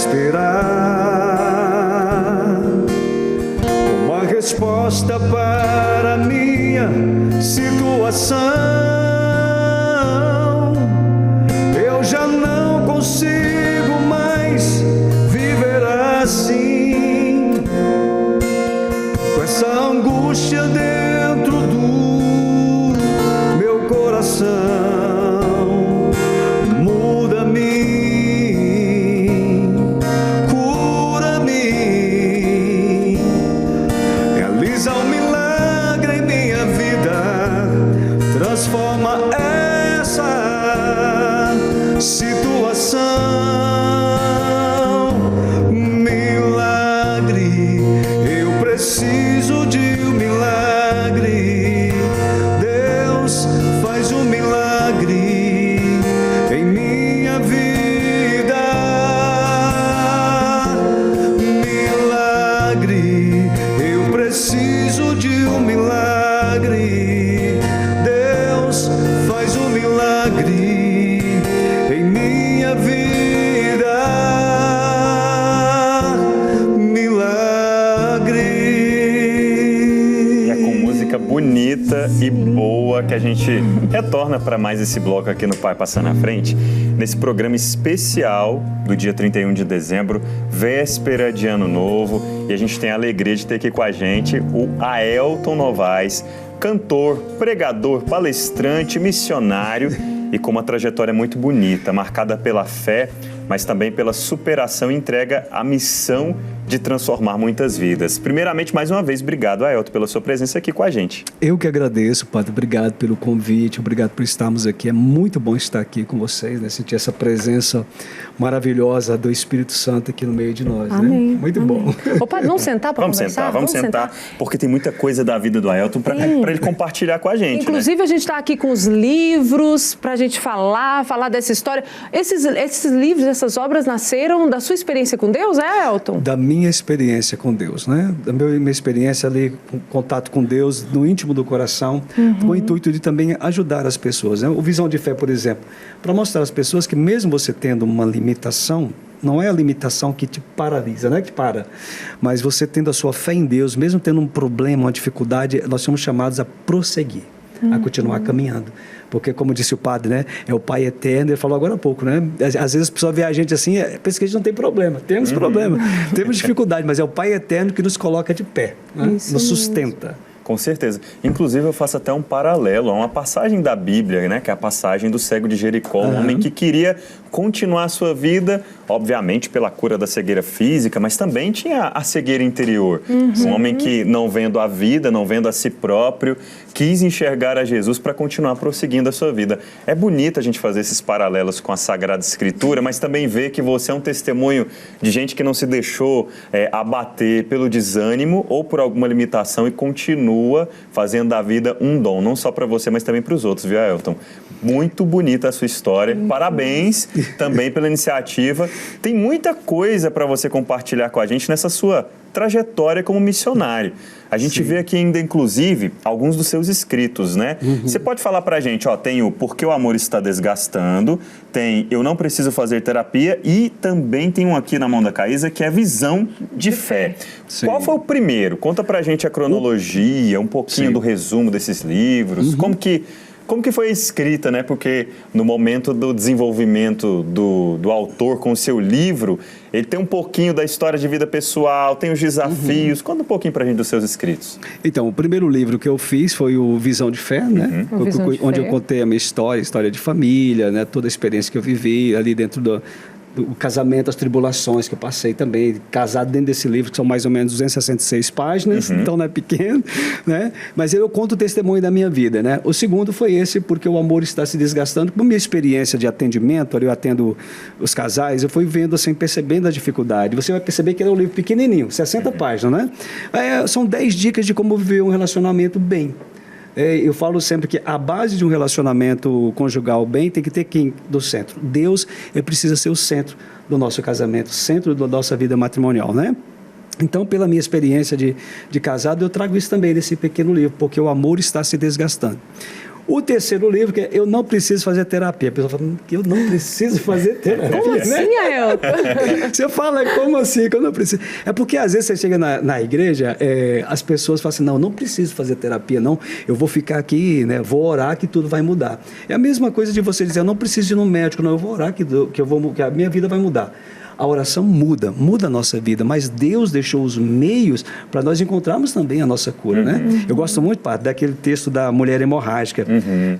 esperar uma resposta para minha situação. Eu já não consigo mais viver assim, com essa angústia dentro do meu coração. Transforma essa situação. Milagre, eu preciso de um milagre. Deus faz um milagre em minha vida. Milagre, eu preciso de um milagre. Faz um milagre em minha vida. Milagre. E é com música bonita e boa que a gente retorna para mais esse bloco aqui no Pai Passando à Frente, nesse programa especial do dia 31 de dezembro, véspera de Ano Novo, e a gente tem a alegria de ter aqui com a gente o Aelton Novaes, cantor, pregador, palestrante, missionário e com uma trajetória muito bonita, marcada pela fé, mas também pela superação e entrega à missão de transformar muitas vidas. Primeiramente, mais uma vez, obrigado, Aelton, pela sua presença aqui com a gente. Eu que agradeço, Padre. Obrigado pelo convite, obrigado por estarmos aqui. É muito bom estar aqui com vocês, né? Sentir essa presença maravilhosa do Espírito Santo aqui no meio de nós. Amém. Né? Muito Amém. bom. Ô, Padre, vamos sentar para conversar? Vamos sentar, porque tem muita coisa da vida do Aelton para ele compartilhar com a gente. Inclusive, né? A gente está aqui com os livros para a gente falar dessa história. Esses livros, essas obras nasceram da sua experiência com Deus, Aelton? Da minha experiência com Deus, né? Da minha experiência ali, com contato com Deus, no íntimo do coração, com o intuito de também ajudar as pessoas. Né? O Visão de Fé, por exemplo, para mostrar às pessoas que mesmo você tendo uma limitação, não é a limitação que te paralisa, não é que para, mas você tendo a sua fé em Deus, mesmo tendo um problema, uma dificuldade, nós somos chamados a prosseguir, a continuar caminhando. Porque, como disse o padre, né, é o Pai eterno, ele falou agora há pouco, né? Às vezes as pessoas veem a gente assim, pensa que a gente não tem problema. Temos problema, temos dificuldade, mas é o Pai eterno que nos coloca de pé, né? Nos sustenta. Com certeza. Inclusive, eu faço até um paralelo a uma passagem da Bíblia, né, que é a passagem do cego de Jericó, um homem que queria continuar a sua vida, obviamente pela cura da cegueira física, mas também tinha a cegueira interior. Um homem que, não vendo a vida, não vendo a si próprio, quis enxergar a Jesus para continuar prosseguindo a sua vida. É bonito a gente fazer esses paralelos com a Sagrada Escritura, mas também ver que você é um testemunho de gente que não se deixou abater pelo desânimo ou por alguma limitação e continua fazendo da vida um dom, não só para você, mas também para os outros, viu, Aelton? Muito bonita a sua história. Parabéns também pela iniciativa. Tem muita coisa para você compartilhar com a gente nessa sua trajetória como missionário. A gente vê aqui ainda, inclusive, alguns dos seus escritos, né? Você pode falar pra gente, tem o Porque o Amor Está Desgastando, tem Eu Não Preciso Fazer Terapia e também tem um aqui na mão da Caísa que é Visão de Fé. Sim. Qual foi o primeiro? Conta pra gente a cronologia, um pouquinho do resumo desses livros, como que foi escrita, né? Porque no momento do desenvolvimento do autor com o seu livro, ele tem um pouquinho da história de vida pessoal, tem os desafios. Conta um pouquinho pra gente dos seus escritos. Então, o primeiro livro que eu fiz foi o Visão de Fé, né? Onde eu contei a minha história de família, né? Toda a experiência que eu vivi ali dentro do casamento, as tribulações que eu passei também, casado dentro desse livro, que são mais ou menos 266 páginas, então não é pequeno, né? Mas eu conto o testemunho da minha vida, né? O segundo foi esse, Porque o Amor Está Se Desgastando. Com a minha experiência de atendimento, ali eu atendo os casais, eu fui vendo assim, percebendo a dificuldade. Você vai perceber que ele é um livro pequenininho, 60 páginas, né? São 10 dicas de como viver um relacionamento bem. Eu falo sempre que a base de um relacionamento conjugal bem tem que ter quem do centro? Deus precisa ser o centro do nosso casamento, centro da nossa vida matrimonial, né? Então, pela minha experiência de casado, eu trago isso também nesse pequeno livro, Porque o Amor Está Se Desgastando. O terceiro livro, que é Eu Não Preciso Fazer Terapia. A pessoa fala que eu não preciso fazer terapia. Como assim, Aelton? Você fala, como assim que eu não preciso? É porque às vezes você chega na igreja, as pessoas falam assim, não preciso fazer terapia, não. Eu vou ficar aqui, né, vou orar que tudo vai mudar. É a mesma coisa de você dizer, eu não preciso ir no médico, não, eu vou orar que a minha vida vai mudar. A oração muda a nossa vida, mas Deus deixou os meios para nós encontrarmos também a nossa cura, né? Eu gosto muito, Padre, daquele texto da mulher hemorrágica,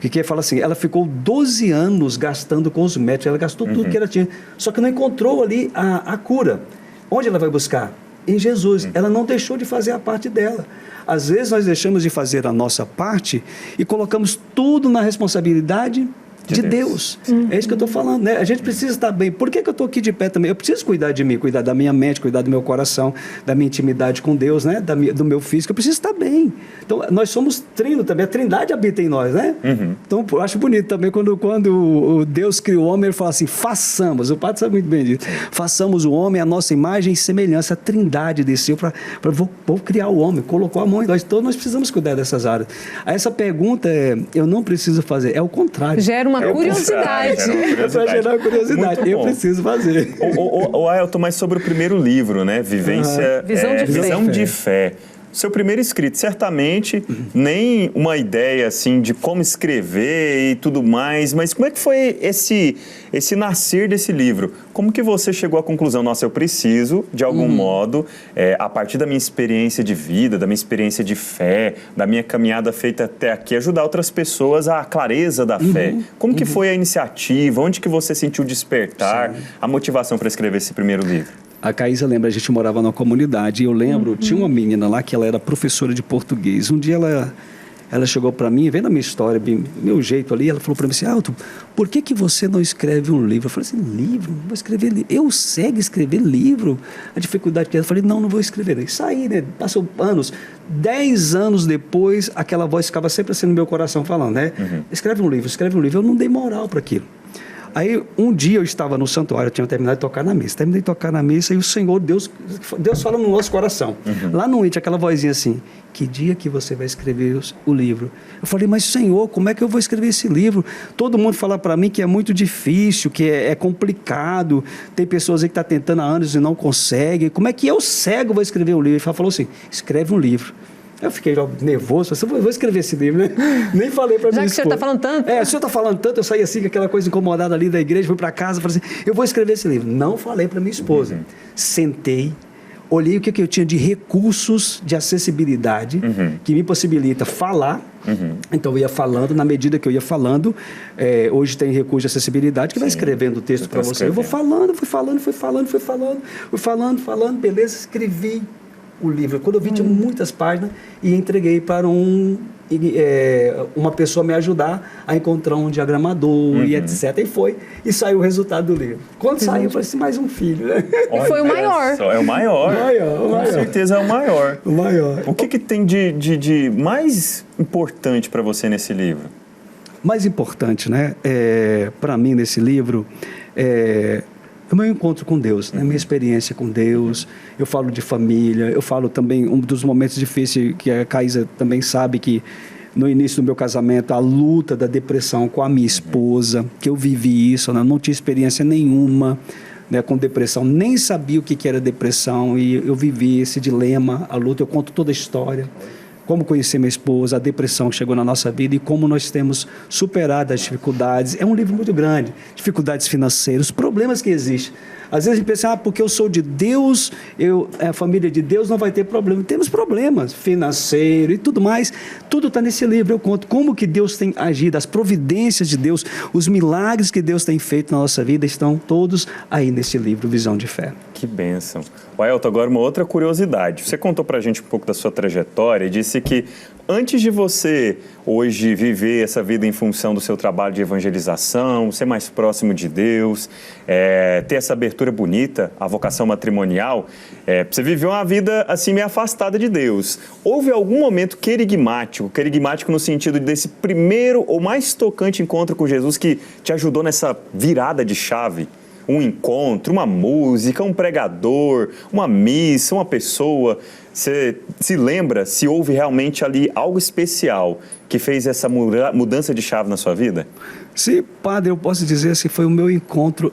que fala assim, ela ficou 12 anos gastando com os médicos, ela gastou tudo que ela tinha, só que não encontrou ali a cura. Onde ela vai buscar? Em Jesus. Ela não deixou de fazer a parte dela. Às vezes nós deixamos de fazer a nossa parte e colocamos tudo na responsabilidade de Deus. É isso que eu estou falando, né? A gente precisa estar bem. Por que eu estou aqui de pé também? Eu preciso cuidar de mim, cuidar da minha mente, cuidar do meu coração, da minha intimidade com Deus, né? Do meu físico. Eu preciso estar bem. Então, nós somos trino também. A trindade habita em nós, né? Então, eu acho bonito também quando o Deus criou o homem, ele fala assim, façamos. O Padre sabe muito bem disso. Façamos o homem a nossa imagem e semelhança. A trindade desceu para vou criar o homem, colocou a mão em nós. Então, nós precisamos cuidar dessas áreas. Aí, essa pergunta eu não preciso fazer. É o contrário. Gera uma curiosidade. Para gerar curiosidade. Eu preciso fazer. O Aelton, mas sobre o primeiro livro, né? Visão de Fé. Seu primeiro escrito, certamente, nem uma ideia assim de como escrever e tudo mais, mas como é que foi esse nascer desse livro? Como que você chegou à conclusão, nossa, eu preciso, de algum modo, a partir da minha experiência de vida, da minha experiência de fé, da minha caminhada feita até aqui, ajudar outras pessoas à clareza da fé? Como que foi a iniciativa? Onde que você sentiu despertar a motivação para escrever esse primeiro livro? A Caísa lembra, a gente morava numa comunidade e eu lembro, tinha uma menina lá que ela era professora de português. Um dia ela chegou para mim, vendo a minha história, meu jeito ali, ela falou para mim assim, Aelton, por que você não escreve um livro? Eu falei assim, livro? Não vou escrever livro. Eu sei escrever livro? A dificuldade que era, eu falei, não vou escrever. E saí, né? Passou anos. 10 anos depois, aquela voz ficava sempre assim no meu coração falando, né? Escreve um livro. Eu não dei moral para aquilo. Aí, um dia eu estava no santuário, eu tinha terminado de tocar na missa. Terminei de tocar na missa e o Senhor, Deus fala no nosso coração. Lá no índio, aquela vozinha assim, que dia que você vai escrever o livro? Eu falei, mas Senhor, como é que eu vou escrever esse livro? Todo mundo fala para mim que é muito difícil, que é complicado. Tem pessoas aí que estão tentando há anos e não conseguem. Como é que eu, cego, vou escrever um livro? Ele falou assim, escreve um livro. Eu fiquei nervoso, falei, vou escrever esse livro, né? Nem falei para minha esposa. Já que o senhor está falando tanto. O senhor está falando tanto, eu saí assim, com aquela coisa incomodada ali da igreja, fui para casa, falei assim, eu vou escrever esse livro. Não falei para minha esposa. Sentei, olhei o que eu tinha de recursos de acessibilidade, que me possibilita falar. Então eu ia falando, na medida que eu ia falando, hoje tem recurso de acessibilidade que vai escrevendo o texto para você. Eu vou falando, fui falando, beleza, escrevi o livro. Quando eu vi, tinha muitas páginas e entreguei para uma pessoa me ajudar a encontrar um diagramador e etc. E saiu o resultado do livro. Quando saiu, eu falei assim, mais um filho. Né? E foi o maior. É o maior. Com certeza é o maior. O maior. O que tem de mais importante para você nesse livro? Mais importante, né? Para mim, nesse livro, o meu encontro com Deus, né? Minha experiência com Deus. Eu falo de família, eu falo também um dos momentos difíceis que a Caísa também sabe, que no início do meu casamento, a luta da depressão com a minha esposa, que eu vivi isso, né? Não tinha experiência nenhuma, né, com depressão, nem sabia o que era depressão, e eu vivi esse dilema, a luta. Eu conto toda a história, como conhecer minha esposa, a depressão que chegou na nossa vida e como nós temos superado as dificuldades. É um livro muito grande, dificuldades financeiras, problemas que existem. Às vezes a gente pensa, porque eu sou de Deus, a família de Deus não vai ter problema. Temos problemas financeiros e tudo mais. Tudo está nesse livro. Eu conto como que Deus tem agido, as providências de Deus, os milagres que Deus tem feito na nossa vida estão todos aí nesse livro, Visão de Fé. Que bênção. Aelton, agora uma outra curiosidade. Você contou pra gente um pouco da sua trajetória e disse que antes de você hoje viver essa vida em função do seu trabalho de evangelização, ser mais próximo de Deus, ter essa abertura bonita, a vocação matrimonial, você viveu uma vida assim meio afastada de Deus. Houve algum momento querigmático no sentido desse primeiro ou mais tocante encontro com Jesus que te ajudou nessa virada de chave? um encontro, uma música, um pregador, uma missa, uma pessoa? Você se lembra se houve realmente ali algo especial que fez essa mudança de chave na sua vida? Sim, padre, eu posso dizer que foi o meu encontro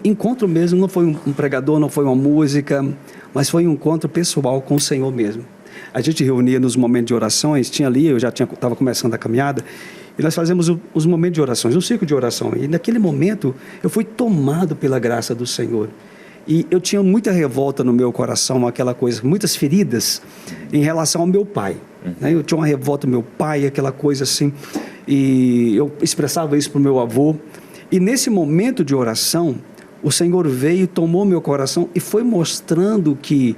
mesmo, não foi um pregador, não foi uma música, mas foi um encontro pessoal com o Senhor mesmo. A gente reunia nos momentos de orações, tinha ali, eu já estava começando a caminhada, e nós fazemos os momentos de orações, um ciclo de oração, e naquele momento eu fui tomado pela graça do Senhor. E eu tinha muita revolta no meu coração, aquela coisa, muitas feridas em relação ao meu pai. Né? Eu tinha uma revolta do meu pai, aquela coisa assim, e eu expressava isso para o meu avô. E nesse momento de oração, o Senhor veio, tomou meu coração e foi mostrando que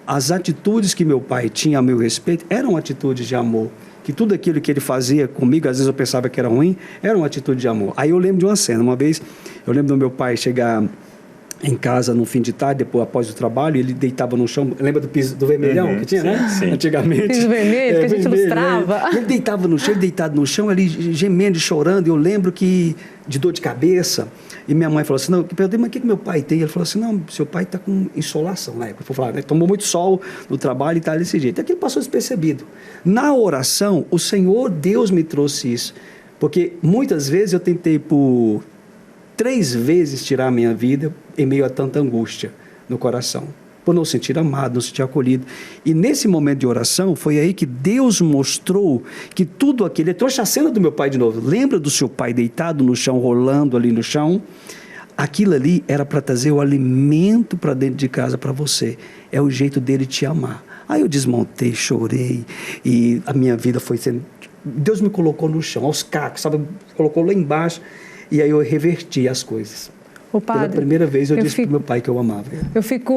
as atitudes que meu pai tinha a meu respeito eram atitudes de amor. Que tudo aquilo que ele fazia comigo, às vezes eu pensava que era ruim, era uma atitude de amor. Aí eu lembro de uma cena, uma vez, eu lembro do meu pai chegar em casa no fim de tarde, depois após o trabalho, ele deitava no chão, lembra do piso do vermelhão que tinha, né? Sim. Antigamente. Piso vermelho, que a gente ilustrava. Ele deitava no chão, deitado no chão, ali gemendo e chorando, eu lembro que de dor de cabeça, e minha mãe falou assim, não, eu perguntei, mas o que meu pai tem? Ele falou assim, não, seu pai está com insolação na época. Eu falei, né? Tomou muito sol no trabalho e está desse jeito. E aquilo passou despercebido. Na oração, o Senhor, Deus me trouxe isso, porque muitas vezes eu tentei por 3 vezes tirar a minha vida em meio a tanta angústia no coração, por não sentir amado, não sentir acolhido. E nesse momento de oração, foi aí que Deus mostrou que tudo aquilo, ele trouxe a cena do meu pai de novo, lembra do seu pai deitado no chão, rolando ali no chão? Aquilo ali era para trazer o alimento para dentro de casa para você, é o jeito dele te amar. Aí eu desmontei, chorei, e a minha vida foi sendo... Deus me colocou no chão, aos cacos, sabe? Colocou lá embaixo, e aí eu reverti as coisas. Ô, padre, pela primeira vez eu disse para o meu pai que eu amava ele. Eu fico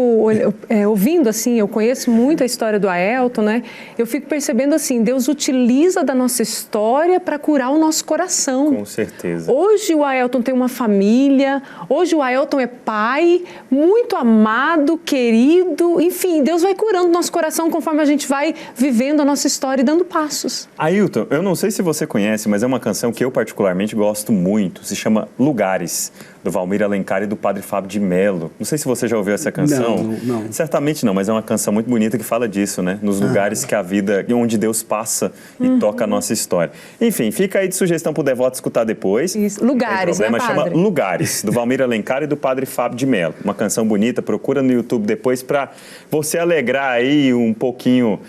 ouvindo assim, eu conheço muito a história do Aelton, né? Eu fico percebendo assim, Deus utiliza da nossa história para curar o nosso coração. Com certeza. Hoje o Aelton tem uma família, hoje o Aelton é pai, muito amado, querido, enfim, Deus vai curando o nosso coração conforme a gente vai vivendo a nossa história e dando passos. Ailton, eu não sei se você conhece, mas é uma canção que eu particularmente gosto muito, se chama Lugares, do Valmir Alencar e do Padre Fábio de Mello. Não sei se você já ouviu essa canção. Não. Certamente não, mas é uma canção muito bonita que fala disso, né? Nos lugares que a vida, onde Deus passa e toca a nossa história. Enfim, fica aí de sugestão pro devoto escutar depois. Isso. Lugares, né, padre? Chama Lugares, do Valmir Alencar e do Padre Fábio de Mello. Uma canção bonita, procura no YouTube depois para você alegrar aí um pouquinho,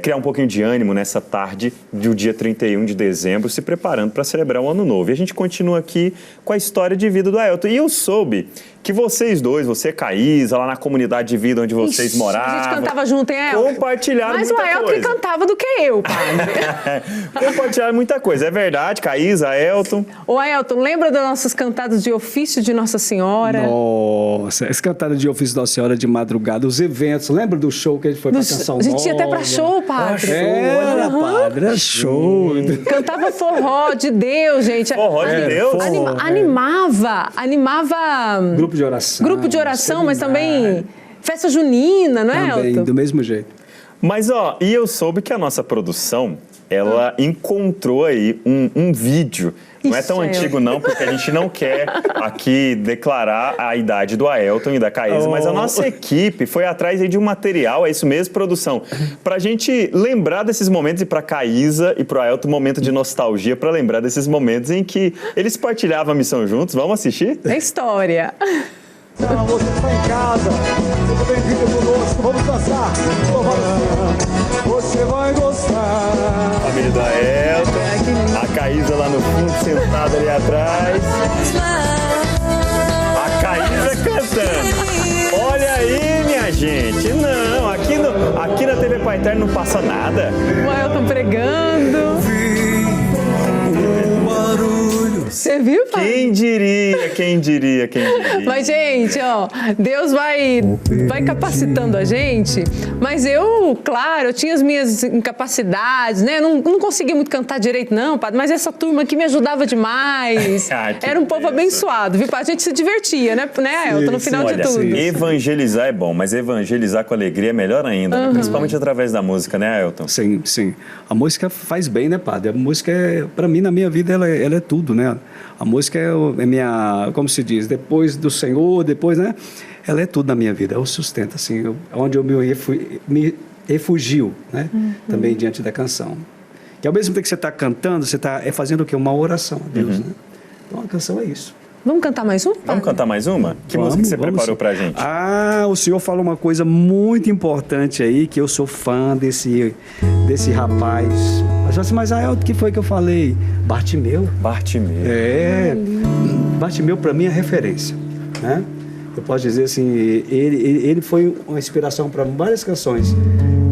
criar um pouquinho de ânimo nessa tarde do dia 31 de dezembro, se preparando para celebrar o Ano Novo. E a gente continua aqui com a história de vida do Aelton. E eu soube que vocês dois, você e Caísa, lá na comunidade de vida onde vocês moravam... A gente cantava junto, hein, Aelton? Compartilharam muita coisa. Mas o Aelton que cantava do que eu, padre. Compartilharam muita coisa. É verdade, Caísa, Aelton? Ô, Aelton, lembra das nossas cantadas de ofício de Nossa Senhora? Nossa, as cantadas de ofício de Nossa Senhora de madrugada, os eventos, lembra do show que a gente foi pra Canção Nova? A gente ia até pra show, padre. Era, padre, era show. Cantava forró de Deus, gente. Forró de Deus? Animava... Grupo de oração, mas também festa junina, não é, Também, Elton? do mesmo jeito. Mas, e eu soube que a nossa produção, ela encontrou aí um vídeo. Não é tão antigo não, porque a gente não quer aqui declarar a idade do Aelton e da Caísa, mas a nossa equipe foi atrás aí de um material, é isso mesmo, produção, pra gente lembrar desses momentos, e pra Caísa e pro Aelton, um momento de nostalgia, pra lembrar desses momentos em que eles partilhavam a missão juntos. Vamos assistir? É história. Você que está em casa, seja bem-vindo conosco, vamos dançar. Você vai gostar. Família do Aelton, a Caísa lá no fundo, sentada ali atrás. A Caísa cantando. Olha aí, minha gente. Não, aqui na TV Pai Eterno não passa nada. O Aelton pregando. Você viu, pai? Quem diria. Mas, gente, Deus vai capacitando a gente, mas eu tinha as minhas incapacidades, né? Não conseguia muito cantar direito, não, padre, mas essa turma aqui me ajudava demais. Era um povo abençoado, viu? A gente se divertia, né, Aelton, no final de tudo. Evangelizar é bom, mas evangelizar com alegria é melhor ainda, né? Principalmente através da música, né, Aelton? Sim. A música faz bem, né, padre? A música, pra mim, na minha vida, ela é tudo, né? A música é minha, como se diz, depois do Senhor, depois, né? Ela é tudo na minha vida, é o sustento, assim, onde eu me refugio, né? Também diante da canção. Que ao mesmo tempo que você está cantando, você está fazendo o quê? Uma oração a Deus, né? Então a canção é isso. Vamos cantar mais uma? Vamos cantar mais uma? Que música que você preparou pra gente? O senhor falou uma coisa muito importante aí, que eu sou fã desse rapaz. Mas Aelton, o que foi que eu falei? Bartimeu. Bartimeu. Bartimeu para mim é referência, né? Eu posso dizer assim, ele foi uma inspiração para várias canções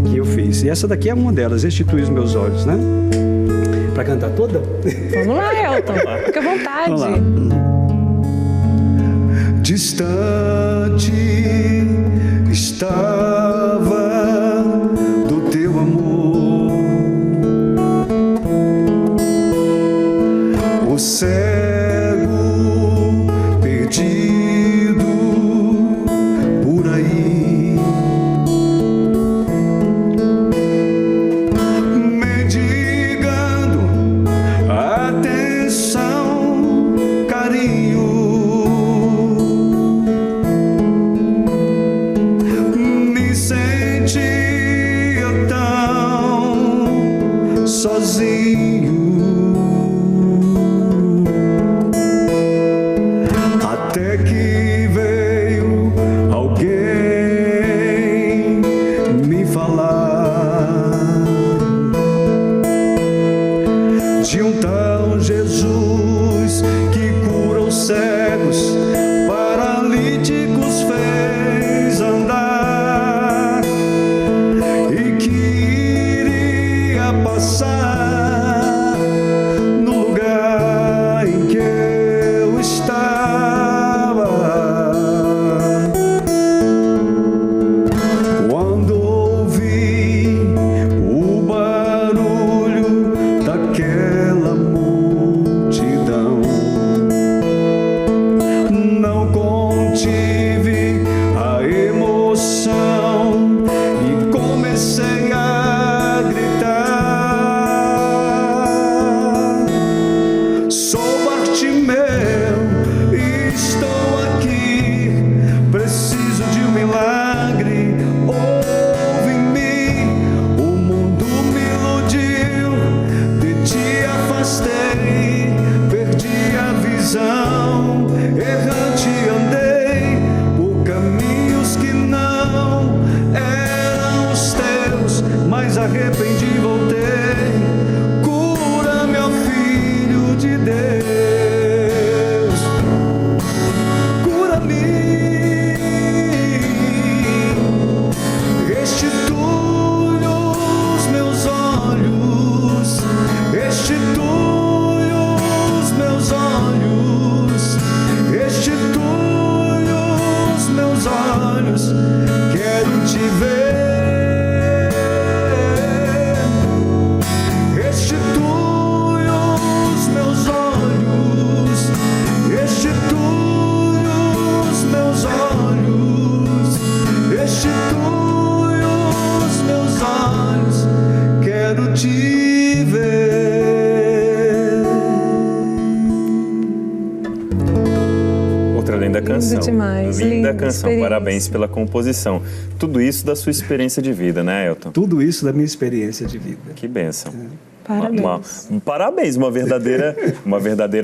que eu fiz. E essa daqui é uma delas, Restitui os Meus Olhos, né? Para cantar toda? Vamos lá, Aelton. Fica à vontade. Vamos lá. Distante estava do teu amor, o cego perdido por aí, mendigando atenção, carinho. Sozinho, até que veio alguém me falar de um tal Jesus que cura os cegos, paralíticos fez andar e que iria passar no lugar em que eu estava. Quando ouvi o barulho daquela multidão, não contive a emoção e comecei a gritar: sou Bartimeu, estou aqui, preciso de um milagre, ouve-me. O mundo me iludiu, de ti afastei, perdi a visão, errante andei por caminhos que não eram os teus, mas arrependi e voltei. Cura, meu filho de Deus, cura-me, restitui os meus olhos, restitui os meus olhos, restitui os meus olhos, quero te ver. Restitui os meus olhos, restitui os meus olhos, restitui os meus olhos, quero te ver. Outra linda canção. Demais, Linda linda canção. experiência. Parabéns pela composição. Tudo isso da sua experiência de vida, né, Aelton? Tudo isso da minha experiência de vida. Que bênção. Parabéns. Parabéns, uma verdadeira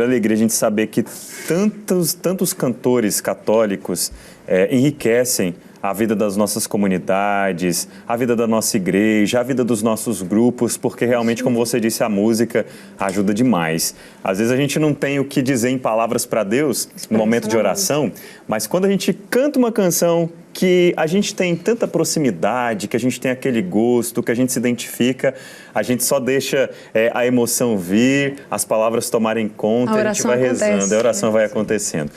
alegria a gente saber que tantos cantores católicos enriquecem a vida das nossas comunidades, a vida da nossa igreja, a vida dos nossos grupos, porque realmente, como você disse, a música ajuda demais. Às vezes a gente não tem o que dizer em palavras para Deus no momento de oração, mas quando a gente canta uma canção que a gente tem tanta proximidade, que a gente tem aquele gosto, que a gente se identifica, a gente só deixa a emoção vir, as palavras tomarem conta, a gente vai rezando, a oração vai acontecendo.